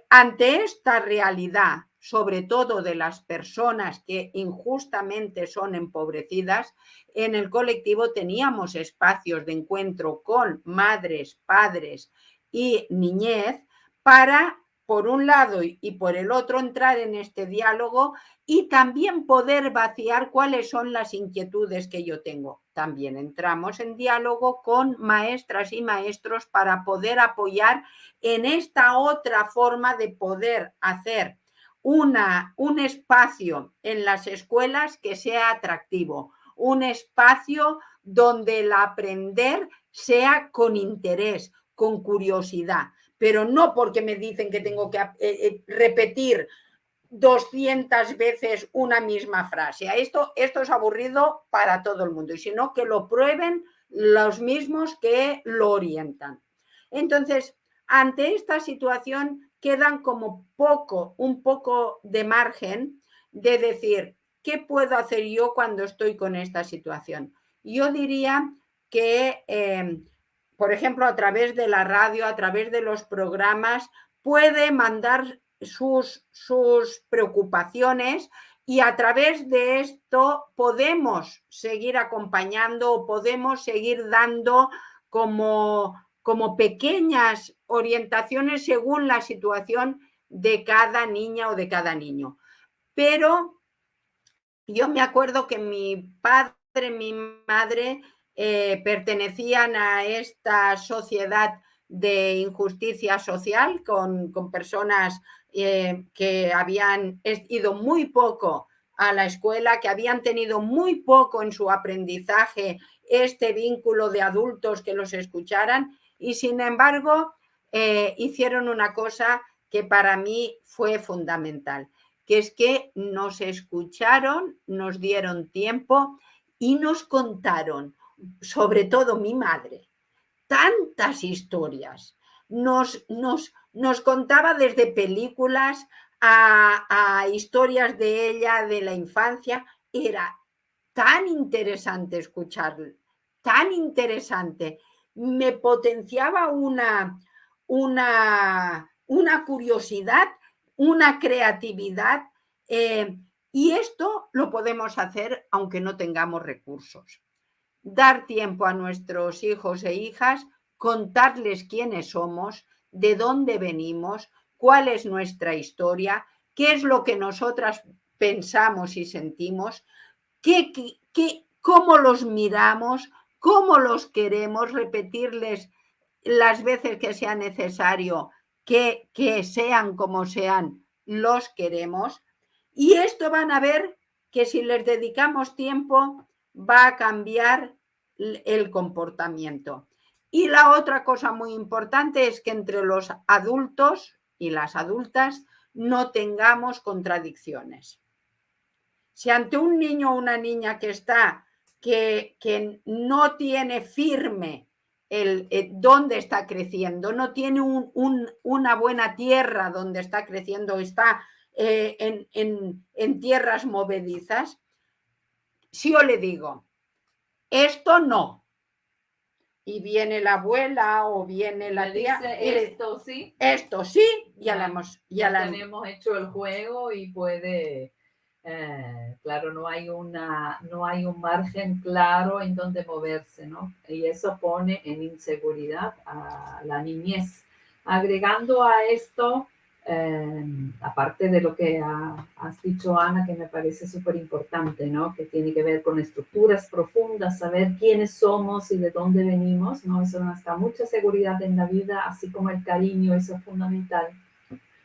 Ante esta realidad, sobre todo de las personas que injustamente son empobrecidas, en el colectivo teníamos espacios de encuentro con madres, padres y niñez para, por un lado y por el otro, entrar en este diálogo y también poder vaciar cuáles son las inquietudes que yo tengo. También entramos en diálogo con maestras y maestros para poder apoyar en esta otra forma de poder hacer un espacio en las escuelas que sea atractivo, un espacio donde el aprender sea con interés, con curiosidad, pero no porque me dicen que tengo que repetir 200 veces una misma frase. Esto es aburrido para todo el mundo, y sino que lo prueben los mismos que lo orientan. Entonces, ante esta situación quedan como un poco de margen de decir, ¿qué puedo hacer yo cuando estoy con esta situación? Yo diría que, por ejemplo, a través de la radio, a través de los programas, puede mandar sus preocupaciones, y a través de esto podemos seguir acompañando, podemos seguir dando como pequeñas orientaciones según la situación de cada niña o de cada niño. Pero yo me acuerdo que mi padre, mi madre pertenecían a esta sociedad de injusticia social con personas que habían ido muy poco a la escuela, que habían tenido muy poco en su aprendizaje este vínculo de adultos que los escucharan, y sin embargo hicieron una cosa que para mí fue fundamental, que es que nos escucharon, nos dieron tiempo y nos contaron, sobre todo mi madre, tantas historias. Nos contaba desde películas a historias de ella, de la infancia. Era tan interesante escucharlo, tan interesante. Me potenciaba una curiosidad, una creatividad, y esto lo podemos hacer aunque no tengamos recursos. Dar tiempo a nuestros hijos e hijas, contarles quiénes somos, de dónde venimos, cuál es nuestra historia, qué es lo que nosotras pensamos y sentimos, cómo los miramos, cómo los queremos, repetirles las veces que sea necesario que sean como sean, los queremos. Y esto van a ver que si les dedicamos tiempo va a cambiar el comportamiento. Y la otra cosa muy importante es que entre los adultos y las adultas no tengamos contradicciones. Si ante un niño o una niña que no tiene firme dónde está creciendo, no tiene una buena tierra donde está creciendo, está en tierras movedizas, si yo le digo, esto no, y viene la abuela o viene la tía, dice, esto sí, ya tenemos hecho el juego y puede, claro, no hay un margen claro en donde moverse, ¿no? Y eso pone en inseguridad a la niñez. Agregando a esto, aparte de lo que has dicho, Ana, que me parece súper importante, ¿no? Que tiene que ver con estructuras profundas, saber quiénes somos y de dónde venimos, ¿no? Eso nos da mucha seguridad en la vida, así como el cariño, eso es fundamental.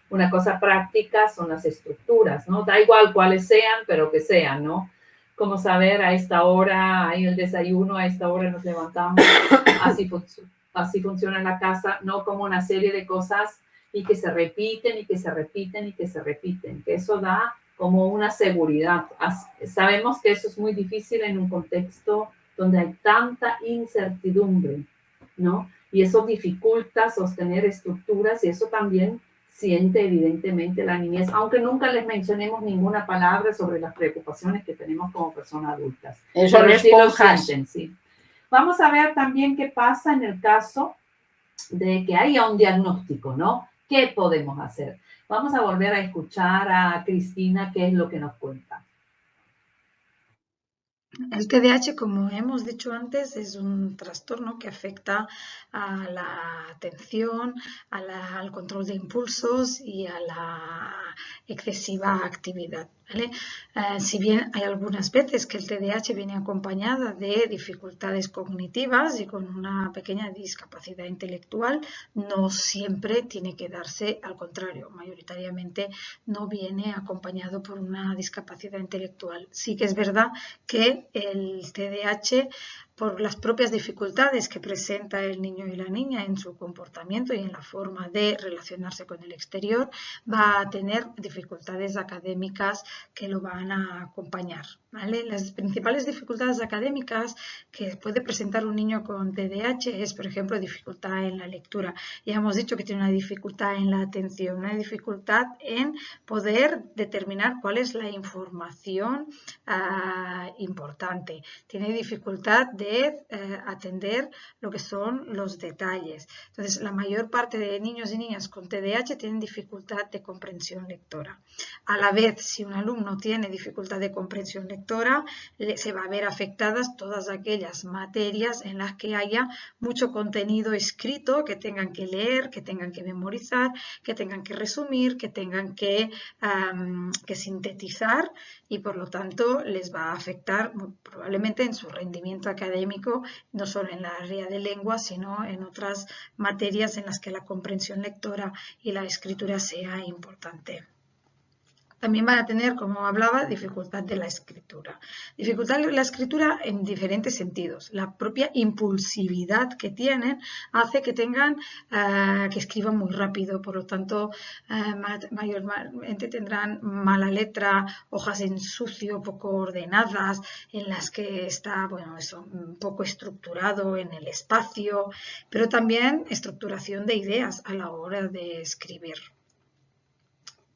Una cosa práctica son las estructuras, ¿no? Da igual cuáles sean, pero que sean, ¿no? Como saber a esta hora hay el desayuno, a esta hora nos levantamos, así funciona la casa, no como una serie de cosas y que se repiten y que se repiten y que se repiten, que eso da como una seguridad. Sabemos que eso es muy difícil en un contexto donde hay tanta incertidumbre, ¿no? Y eso dificulta sostener estructuras y eso también siente evidentemente la niñez, aunque nunca les mencionemos ninguna palabra sobre las preocupaciones que tenemos como personas adultas. Eso Pero es sí lo esponjas. sienten, sí. Vamos a ver también qué pasa en el caso de que haya un diagnóstico, ¿no? ¿Qué podemos hacer? Vamos a volver a escuchar a Cristina, qué es lo que nos cuenta. El TDAH, como hemos dicho antes, es un trastorno que afecta a la atención, al control de impulsos y a la excesiva actividad, ¿vale? Si bien hay algunas veces que el TDAH viene acompañada de dificultades cognitivas y con una pequeña discapacidad intelectual, no siempre tiene que darse al contrario. Mayoritariamente no viene acompañado por una discapacidad intelectual. Sí que es verdad que el TDAH, por las propias dificultades que presenta el niño y la niña en su comportamiento y en la forma de relacionarse con el exterior, va a tener dificultades académicas que lo van a acompañar, ¿vale? Las principales dificultades académicas que puede presentar un niño con TDAH es, por ejemplo, dificultad en la lectura. Ya hemos dicho que tiene una dificultad en la atención, una dificultad en poder determinar cuál es la información importante. Tiene dificultad de atender lo que son los detalles. Entonces, la mayor parte de niños y niñas con TDAH tienen dificultad de comprensión lectora. A la vez, si un alumno tiene dificultad de comprensión lectora, se va a ver afectadas todas aquellas materias en las que haya mucho contenido escrito que tengan que leer, que tengan que memorizar, que tengan que resumir, que tengan que sintetizar, y por lo tanto les va a afectar probablemente en su rendimiento académico, no solo en la área de lengua, sino en otras materias en las que la comprensión lectora y la escritura sea importante. También van a tener, como hablaba, dificultad de la escritura. Dificultad de la escritura en diferentes sentidos. La propia impulsividad que tienen hace que tengan, que escriban muy rápido, por lo tanto, mayormente tendrán mala letra, hojas en sucio, poco ordenadas, en las que está, bueno, eso, un poco estructurado en el espacio, pero también estructuración de ideas a la hora de escribir.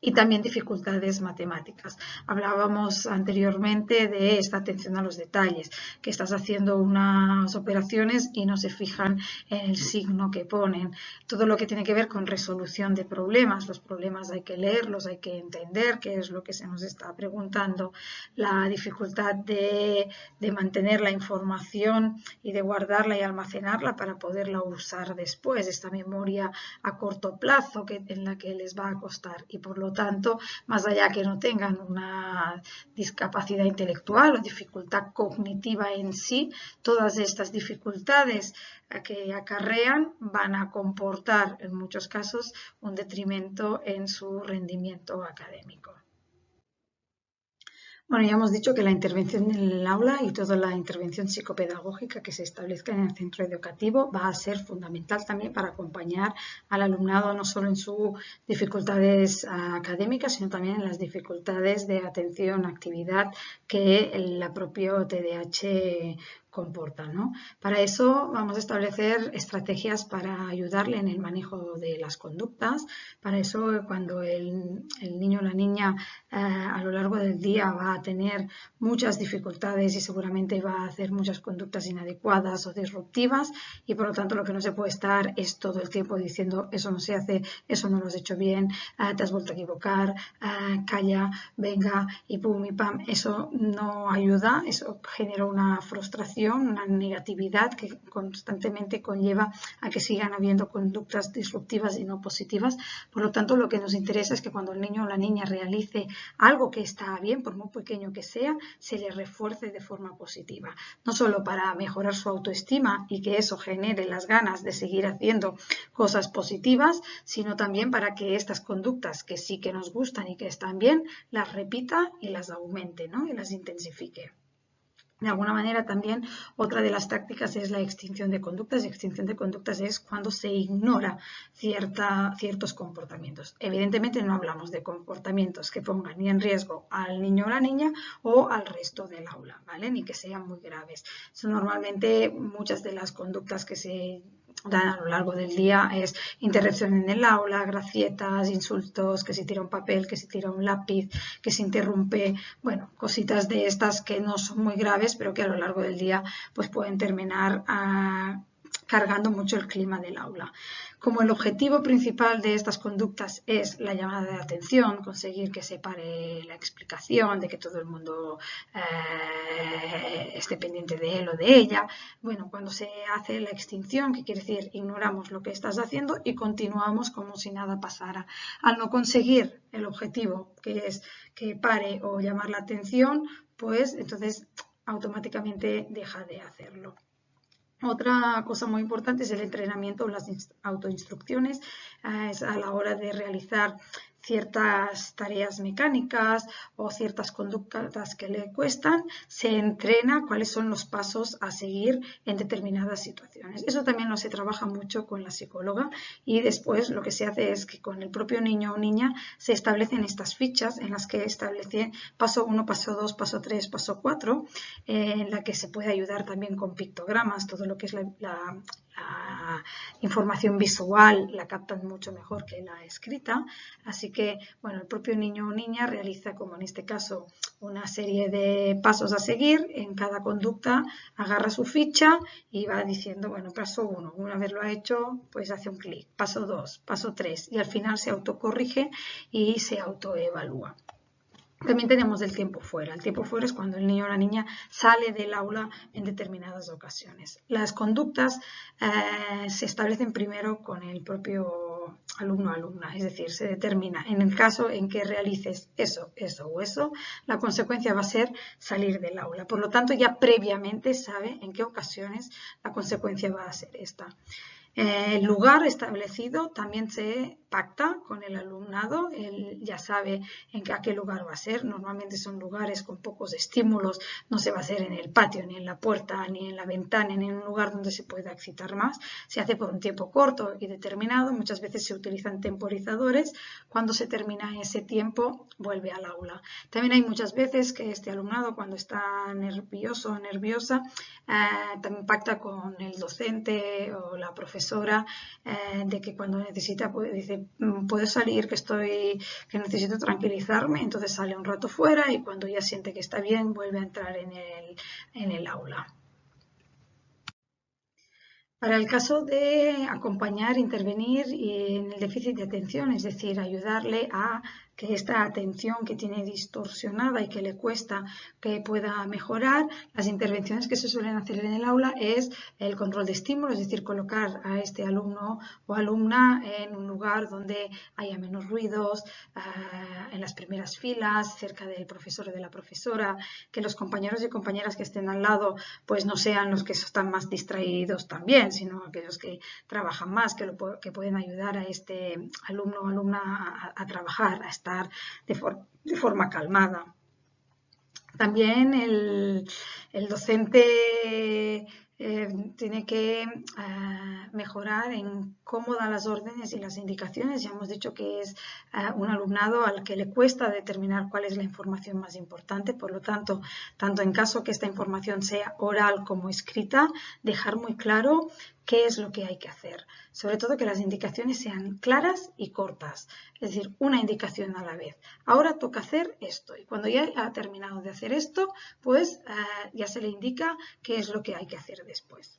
Y también dificultades matemáticas. Hablábamos anteriormente de esta atención a los detalles, que estás haciendo unas operaciones y no se fijan en el signo que ponen. Todo lo que tiene que ver con resolución de problemas. Los problemas hay que leerlos, hay que entender qué es lo que se nos está preguntando. La dificultad de mantener la información y de guardarla y almacenarla para poderla usar después. Esta memoria a corto plazo en la que les va a costar, y por lo tanto, más allá que no tengan una discapacidad intelectual o dificultad cognitiva en sí, todas estas dificultades que acarrean van a comportar en muchos casos un detrimento en su rendimiento académico. Bueno, ya hemos dicho que la intervención en el aula y toda la intervención psicopedagógica que se establezca en el centro educativo va a ser fundamental también para acompañar al alumnado no solo en sus dificultades académicas, sino también en las dificultades de atención, actividad que el propio TDAH comporta, ¿no? Para eso vamos a establecer estrategias para ayudarle en el manejo de las conductas. Para eso, cuando el niño o la niña a lo largo del día va a tener muchas dificultades y seguramente va a hacer muchas conductas inadecuadas o disruptivas, y por lo tanto lo que no se puede estar es todo el tiempo diciendo eso no se hace, eso no lo has hecho bien, te has vuelto a equivocar, calla, venga, y pum y pam. Eso no ayuda, eso genera una frustración negación, una negatividad que constantemente conlleva a que sigan habiendo conductas disruptivas y no positivas. Por lo tanto, lo que nos interesa es que cuando el niño o la niña realice algo que está bien, por muy pequeño que sea, se le refuerce de forma positiva. No solo para mejorar su autoestima y que eso genere las ganas de seguir haciendo cosas positivas, sino también para que estas conductas que sí que nos gustan y que están bien, las repita y las aumente, ¿no? Y las intensifique. De alguna manera también otra de las tácticas es la extinción de conductas. Extinción de conductas es cuando se ignora ciertos comportamientos. Evidentemente no hablamos de comportamientos que pongan ni en riesgo al niño o la niña o al resto del aula, ¿vale? Ni que sean muy graves. Son normalmente muchas de las conductas que se dan a lo largo del día es interrupción en el aula, gracietas, insultos, que se tira un papel, que se tira un lápiz, que se interrumpe, bueno, cositas de estas que no son muy graves, pero que a lo largo del día pues pueden terminar cargando mucho el clima del aula. Como el objetivo principal de estas conductas es la llamada de atención, conseguir que se pare la explicación, de que todo el mundo esté pendiente de él o de ella, bueno, cuando se hace la extinción, que quiere decir ignoramos lo que estás haciendo y continuamos como si nada pasara. Al no conseguir el objetivo, que es que pare o llamar la atención, pues entonces automáticamente deja de hacerlo. Otra cosa muy importante es el entrenamiento o las autoinstrucciones. Es a la hora de realizar ciertas tareas mecánicas o ciertas conductas que le cuestan, se entrena cuáles son los pasos a seguir en determinadas situaciones. Eso también lo se trabaja mucho con la psicóloga y después lo que se hace es que con el propio niño o niña se establecen estas fichas en las que establecen paso 1, paso 2, paso 3, paso 4, en la que se puede ayudar también con pictogramas, todo lo que es la información visual la captan mucho mejor que la escrita, así que bueno, el propio niño o niña realiza, como en este caso, una serie de pasos a seguir. En cada conducta agarra su ficha y va diciendo, bueno, paso 1, una vez lo ha hecho, pues hace un clic, paso 2, paso 3 y al final se autocorrige y se autoevalúa. También tenemos el tiempo fuera. El tiempo fuera es cuando el niño o la niña sale del aula en determinadas ocasiones. Las conductas se establecen primero con el propio alumno o alumna, es decir, se determina en el caso en que realices eso, eso o eso, la consecuencia va a ser salir del aula. Por lo tanto, ya previamente sabe en qué ocasiones la consecuencia va a ser esta. El lugar establecido también se pacta con el alumnado, él ya sabe a qué lugar va a ser. Normalmente son lugares con pocos estímulos, no se va a hacer en el patio, ni en la puerta, ni en la ventana, ni en un lugar donde se pueda excitar más. Se hace por un tiempo corto y determinado, muchas veces se utilizan temporizadores. Cuando se termina ese tiempo, vuelve al aula. También hay muchas veces que este alumnado, cuando está nervioso o nerviosa, también pacta con el docente o la profesora de que cuando necesita, pues, dice, puedo salir, que necesito tranquilizarme, entonces sale un rato fuera y cuando ya siente que está bien vuelve a entrar en el aula. Para el caso de acompañar, intervenir en el déficit de atención, es decir, ayudarle a que esta atención que tiene distorsionada y que le cuesta que pueda mejorar, las intervenciones que se suelen hacer en el aula es el control de estímulos, es decir, colocar a este alumno o alumna en un lugar donde haya menos ruidos, en las primeras filas, cerca del profesor o de la profesora, que los compañeros y compañeras que estén al lado pues no sean los que están más distraídos también, sino aquellos que trabajan más, que pueden ayudar a este alumno o alumna a trabajar, a estar de forma calmada. También el docente tiene que mejorar en cómo da las órdenes y las indicaciones. Ya hemos dicho que es un alumnado al que le cuesta determinar cuál es la información más importante. Por lo tanto, tanto en caso que esta información sea oral como escrita, dejar muy claro qué es lo que hay que hacer. Sobre todo que las indicaciones sean claras y cortas, es decir, una indicación a la vez. Ahora toca hacer esto y cuando ya ha terminado de hacer esto, pues ya se le indica qué es lo que hay que hacer después.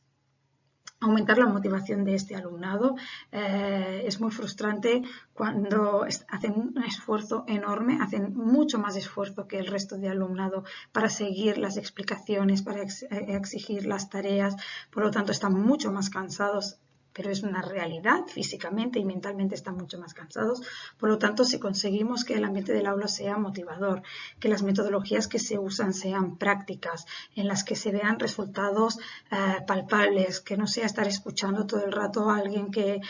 aumentar la motivación de este alumnado. Es muy frustrante cuando hacen un esfuerzo enorme, hacen mucho más esfuerzo que el resto de alumnado para seguir las explicaciones, para exigir las tareas, por lo tanto están mucho más cansados. Pero es una realidad, físicamente y mentalmente están mucho más cansados. Por lo tanto, si conseguimos que el ambiente del aula sea motivador, que las metodologías que se usan sean prácticas, en las que se vean resultados palpables, que no sea estar escuchando todo el rato a alguien que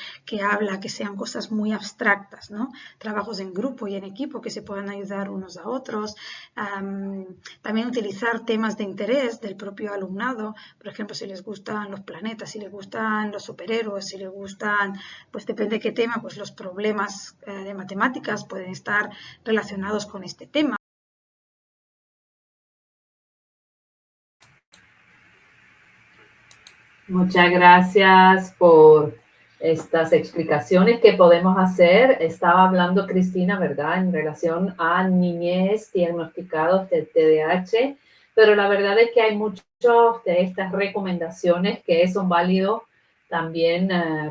habla, que sean cosas muy abstractas, ¿no? Trabajos en grupo y en equipo que se puedan ayudar unos a otros. También utilizar temas de interés del propio alumnado, por ejemplo, si les gustan los planetas, si les gustan los superhéroes, si les gustan, pues depende de qué tema, pues los problemas de matemáticas pueden estar relacionados con este tema. Muchas gracias por estas explicaciones que podemos hacer. Estaba hablando Cristina, ¿verdad?, en relación a niñez diagnosticados de TDAH, pero la verdad es que hay muchas de estas recomendaciones que son válidas también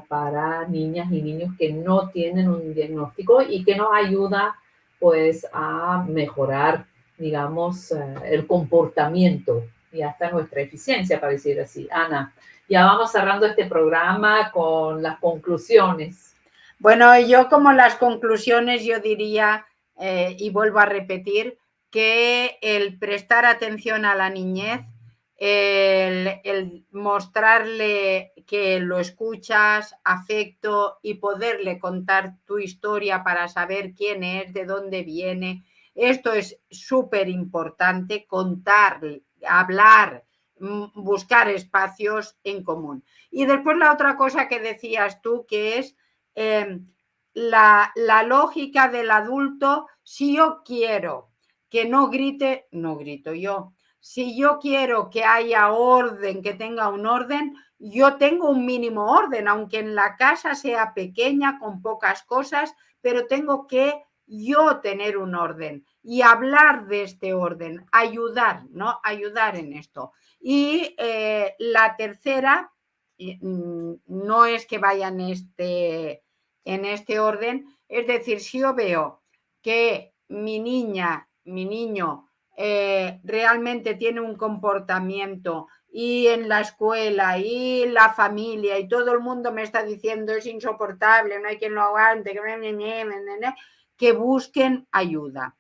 para niñas y niños que no tienen un diagnóstico y que nos ayuda pues a mejorar, digamos, el comportamiento y hasta nuestra eficiencia, para decir así. Ana, ya vamos cerrando este programa con las conclusiones. Bueno, yo como las conclusiones yo diría, y vuelvo a repetir, que el prestar atención a la niñez, el mostrarle que lo escuchas, afecto y poderle contar tu historia para saber quién es, de dónde viene. Esto es súper importante, contar, hablar, buscar espacios en común. Y después la otra cosa que decías tú, que es la lógica del adulto. Si yo quiero que no grite, no grito yo. Si yo quiero que haya orden, que tenga un orden, yo tengo un mínimo orden, aunque en la casa sea pequeña, con pocas cosas, pero tengo que yo tener un orden y hablar de este orden, ayudar, ¿no? Ayudar en esto. Y la tercera, no es que vaya en este orden, es decir, si yo veo que mi niña, mi niño realmente tiene un comportamiento y en la escuela y la familia y todo el mundo me está diciendo es insoportable, no hay quien lo aguante, que busquen ayuda.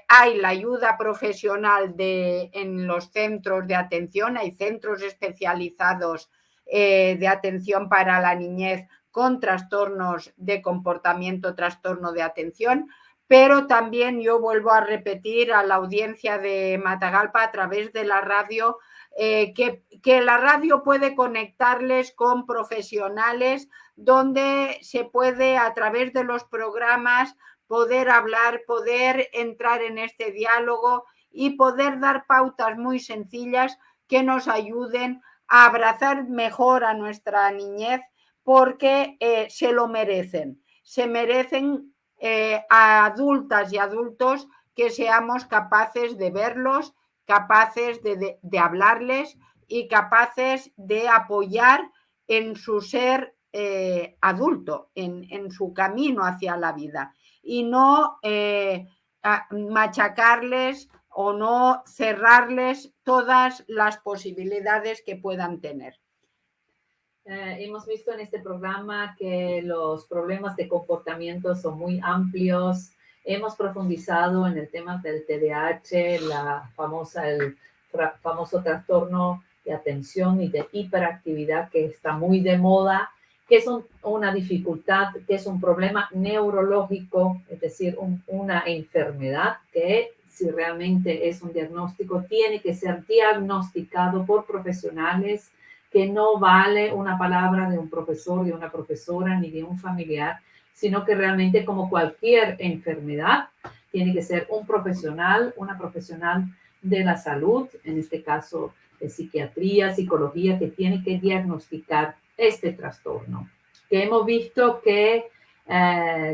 Hay la ayuda profesional en los centros de atención, hay centros especializados de atención para la niñez con trastornos de comportamiento, trastorno de atención, pero también yo vuelvo a repetir a la audiencia de Matagalpa a través de la radio que la radio puede conectarles con profesionales donde se puede a través de los programas poder hablar, poder entrar en este diálogo y poder dar pautas muy sencillas que nos ayuden a abrazar mejor a nuestra niñez, porque se lo merecen. Se merecen a adultas y adultos que seamos capaces de verlos, capaces de hablarles y capaces de apoyar en su ser adulto, en su camino hacia la vida, y no machacarles o no cerrarles todas las posibilidades que puedan tener. Hemos visto en este programa que los problemas de comportamiento son muy amplios. Hemos profundizado en el tema del TDAH, el famoso trastorno de atención y de hiperactividad que está muy de moda, que es una dificultad, que es un problema neurológico, es decir, una enfermedad que si realmente es un diagnóstico, tiene que ser diagnosticado por profesionales, que no vale una palabra de un profesor, de una profesora, ni de un familiar, sino que realmente como cualquier enfermedad, tiene que ser un profesional, una profesional de la salud, en este caso de psiquiatría, psicología, que tiene que diagnosticar este trastorno. Que hemos visto que,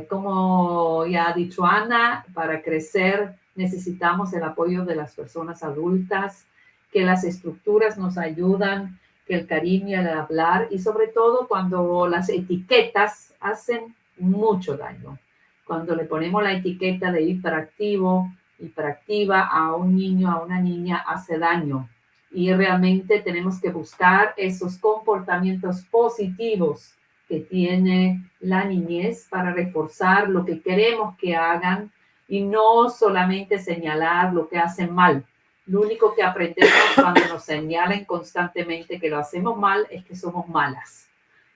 como ya ha dicho Ana, para crecer necesitamos el apoyo de las personas adultas, que las estructuras nos ayudan, que el cariño, el hablar, y sobre todo cuando las etiquetas hacen mucho daño. Cuando le ponemos la etiqueta de hiperactivo, hiperactiva a un niño, a una niña, hace daño. Y realmente tenemos que buscar esos comportamientos positivos que tiene la niñez para reforzar lo que queremos que hagan y no solamente señalar lo que hacen mal. Lo único que aprendemos cuando nos señalan constantemente que lo hacemos mal es que somos malas.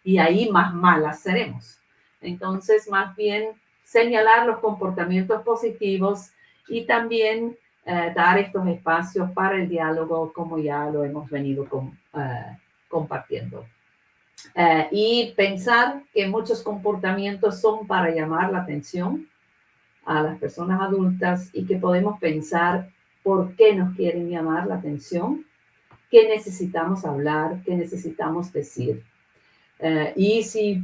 Y ahí más malas seremos. Entonces, más bien señalar los comportamientos positivos y también dar estos espacios para el diálogo como ya lo hemos venido compartiendo. Y pensar que muchos comportamientos son para llamar la atención a las personas adultas y que podemos pensar por qué nos quieren llamar la atención, qué necesitamos hablar, qué necesitamos decir. Y si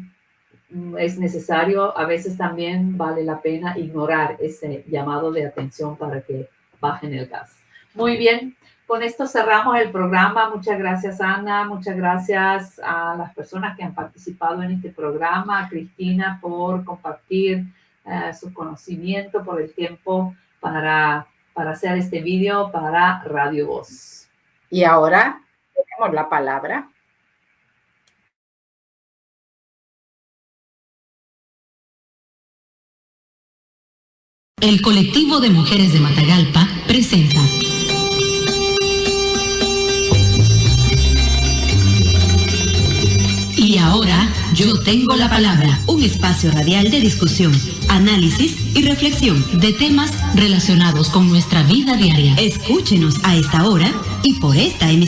es necesario, a veces también vale la pena ignorar ese llamado de atención para que bajen el gas. Muy bien, con esto cerramos el programa. Muchas gracias, Ana. Muchas gracias a las personas que han participado en este programa, a Cristina por compartir su conocimiento, por el tiempo para hacer este video para Radio Voz. Y ahora tenemos la palabra. El colectivo de mujeres de Matagalpa presenta Y ahora yo tengo la palabra, un espacio radial de discusión, análisis y reflexión de temas relacionados con nuestra vida diaria. Escúchenos a esta hora y por esta emisión.